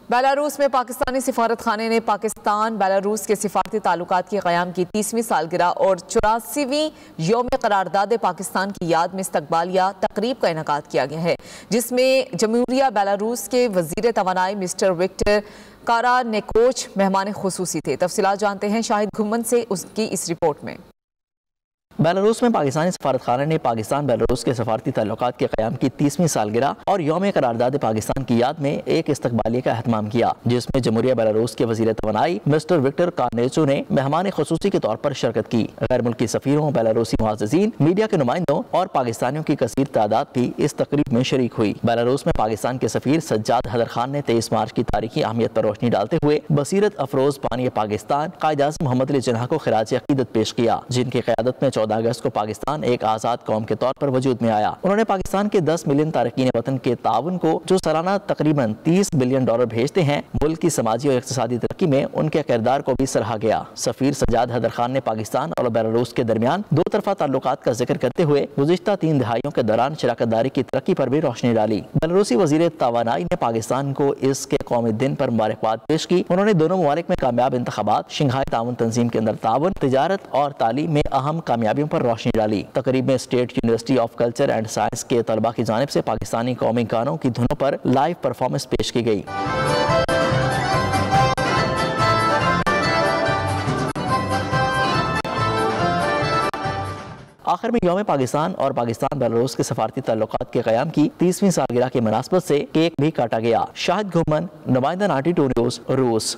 Belarus میں پاکستانی سفارت خانے نے پاکستان بیلاروس کے سفارتی تعلقات کے قیام کی 30ویں سالگرہ اور 84ویں یوم قرارداد پاکستان کی یاد میں استقبالیہ تقریب کا انعقاد کیا گیا ہے، جس میں جمہوریہ بیلاروس کے وزیر توانائی مسٹر وکٹر کارانیکوچ مہمان خصوصی تھے۔ تفصیلات جانتے ہیں شاہد گھمن سے اس کی اس رپورٹ میں۔ بیلاروس میں پاکستانی سفارت خانے نے پاکستان بیلاروس کے سفارتی تعلقات کے قیام کی 30ویں سالگرہ اور یوم قرارداد پاکستان کی یاد میں ایک استقبالیہ کا اہتمام کیا، جس میں جمہوریہ بیلاروس کے وزیر توانائی مسٹر وکٹر کارنیچو نے مہمان خصوصی کے طور پر شرکت کی۔ غیر ملکی سفیروں، بیلاروسی معززین، میڈیا کے نمائندوں اور پاکستانیوں کی کثیر تعداد بھی اس تقریب میں شریک ہوئی۔ بیلاروس میں پاکستان کے سفیر سجاد حیدر خان نے 23 مارچ کی تاریخی اہمیت پر روشنی ڈالتے ہوئے بصیرت افروز بانی پاکستان قائد اعظم محمد علی جناح کو خراج عقیدت پیش کیا، جن کی قیادت میں 14 اگست کو پاکستان ایک آزاد قوم کے طور پر وجود میں آیا۔ انہوں نے پاکستان کے 10 ملین تارکین وطن کے تعاون کو، جو سالانہ تقریباً $30 بلین بھیجتے ہیں، ملک کی سماجی اور اقتصادی ترقی میں ان کے کردار کو بھی سراہا گیا۔ سفیر سجاد حیدر خان نے پاکستان اور بیلاروس کے درمیان دو طرفہ تعلقات کا ذکر کرتے ہوئے گزشتہ 3 دہائیوں کے دوران شراکت داری کی ترقی پر بھی روشنی ڈالی۔ بیلاروسی وزیر توانائی نے پاکستان کو اس کے قومی دن پر مبارکباد پیش کی۔ انہوں نے دونوں ممالک میں کامیاب انتخابات، شنگھائی تعاون تنظیم کے اندر تعاون، تجارت اور تعلیم میں اہم کامیابیوں پر روشنی ڈالی۔ تقریب میں state university of culture and science کے طلباء کی جانب سے پاکستانی قومی گانوں کی دھنوں پر لائیو پرفارمنس پیش کی گئی۔ آخر میں یوم پاکستان اور پاکستان بیلاروس کے سفارتی تعلقات کے قیام کی 30ویں سالگرہ کی مناسبت سے کیک بھی کاٹا گیا۔ شاہد گھمن، نمائندہ 92 نیوز، روس۔